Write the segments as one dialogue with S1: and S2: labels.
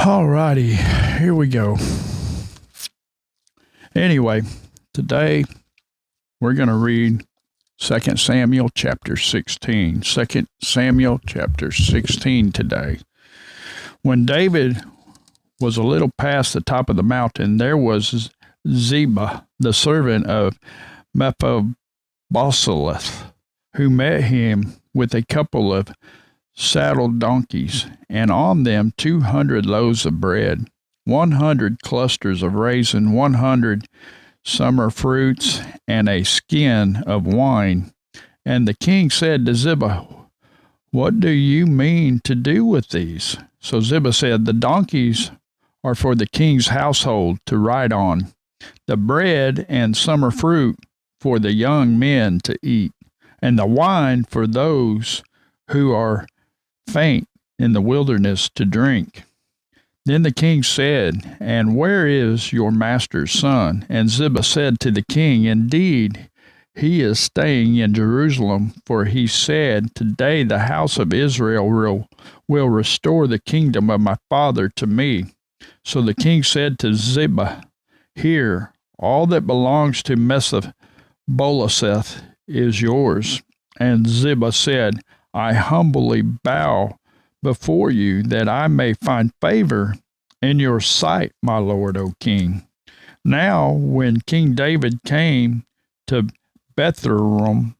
S1: All righty, here we go. Anyway, today we're going to read 2 Samuel chapter 16. 2 Samuel chapter 16 today. When David was a little past the top of the mountain, there was Ziba, the servant of Mephibosheth, who met him with a couple of saddled donkeys, and on them 200 loaves of bread, 100 clusters of raisin, 100 summer fruits, and a skin of wine. And the king said to Ziba, "What do you mean to do with these?" So Ziba said, "The donkeys are for the king's household to ride on, the bread and summer fruit for the young men to eat, and the wine for those who are faint in the wilderness to drink." Then the king said, "And where is your master's son?" And Ziba said to the king, "Indeed, he is staying in Jerusalem, for he said, 'Today the house of Israel will restore the kingdom of my father to me.'" So the king said to Ziba, "Here, all that belongs to Mephibosheth is yours." And Ziba said, "I humbly bow before you, that I may find favor in your sight, my lord, O king." Now, when King David came to Bethlehem,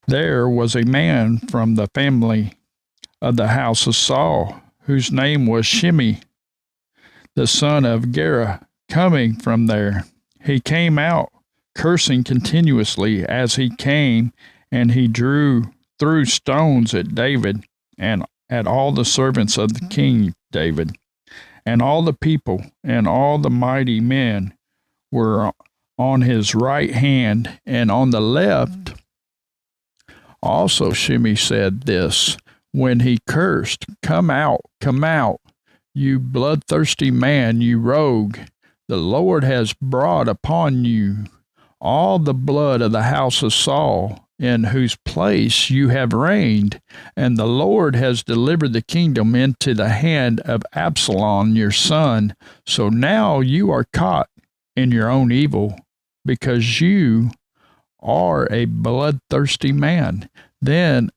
S1: there was a man from the family of the house of Saul, whose name was Shimei, the son of Gera, coming from there. He came out, cursing continuously as he came, and he threw stones at David and at all the servants of the king David. And all the people and all the mighty men were on his right hand and on the left. Also Shimei said this when he cursed, come out, you bloodthirsty man, you rogue. The Lord has brought upon you all the blood of the house of Saul, in whose place you have reigned, and the Lord has delivered the kingdom into the hand of Absalom your son. So now you are caught in your own evil, because you are a bloodthirsty man." Then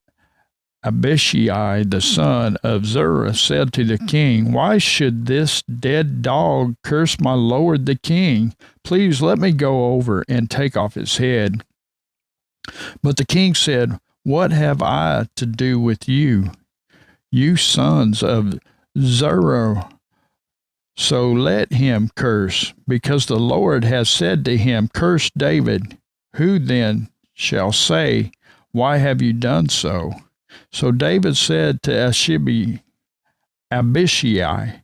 S1: Abishai the son of Zeruiah said to the king, "Why should this dead dog curse my lord the king? Please let me go over and take off his head." But the king said, "What have I to do with you, you sons of Zeruiah? So let him curse, because the Lord has said to him, 'Curse David.' Who then shall say, 'Why have you done so?'" So David said to Abishai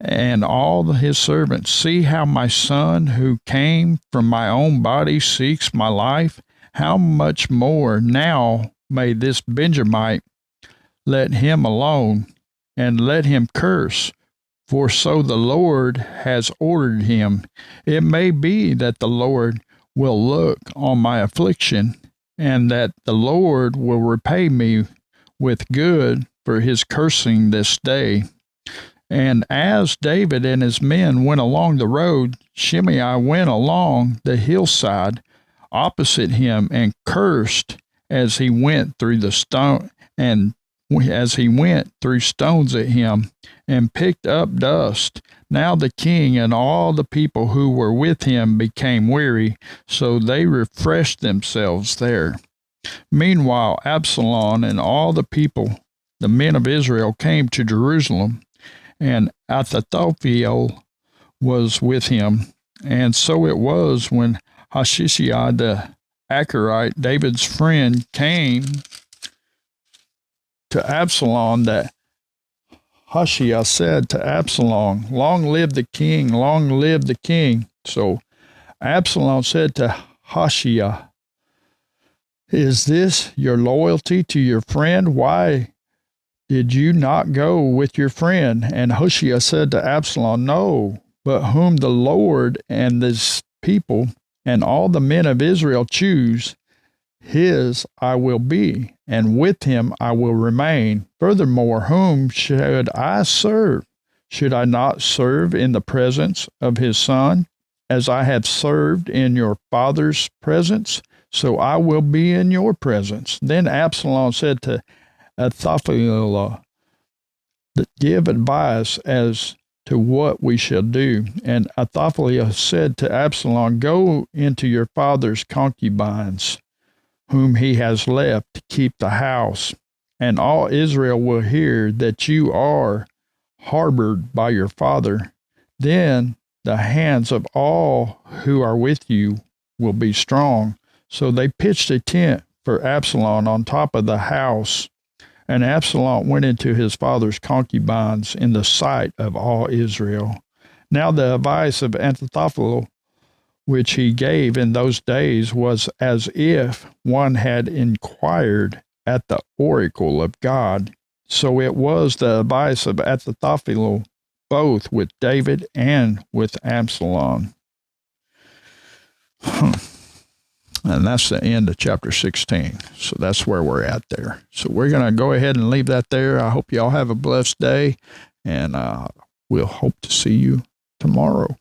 S1: and all his servants, "See how my son, who came from my own body, seeks my life. How much more now may this Benjamite? Let him alone, and let him curse, for so the Lord has ordered him. It may be that the Lord will look on my affliction, and that the Lord will repay me with good for his cursing this day." And as David and his men went along the road, Shimei went along the hillside opposite him and cursed as he went through stones at him, and picked up dust. Now the king and all the people who were with him became weary, so they refreshed themselves there. Meanwhile, Absalom and all the people, the men of Israel, came to Jerusalem, and Ahithophel was with him. And so it was when Hushai the Archite, David's friend, came to Absalom, that Hushai said to Absalom, "Long live the king, long live the king." So Absalom said to Hushai, "Is this your loyalty to your friend? Why did you not go with your friend?" And Hushai said to Absalom, "No, but whom the Lord and this people and all the men of Israel choose, his I will be, and with him I will remain. Furthermore, whom should I serve? Should I not serve in the presence of his son, as I have served in your father's presence? So I will be in your presence. Then Absalom said to Ahithophel, give advice as to what we shall do. And Ahithophel said to Absalom, go into your father's concubines, whom he has left to keep the house, and all Israel will hear that you are harbored by your father. Then the hands of all who are with you will be strong. So they pitched a tent for Absalom on top of the house, and Absalom went into his father's concubines in the sight of all Israel. Now the advice of Ahithophel, which he gave in those days, was as if one had inquired at the oracle of God. So it was the advice of Ahithophel both with David and with Absalom. And that's the end of chapter 16. So that's where we're at there. So we're going to go ahead and leave that there. I hope you all have a blessed day, and we'll hope to see you tomorrow.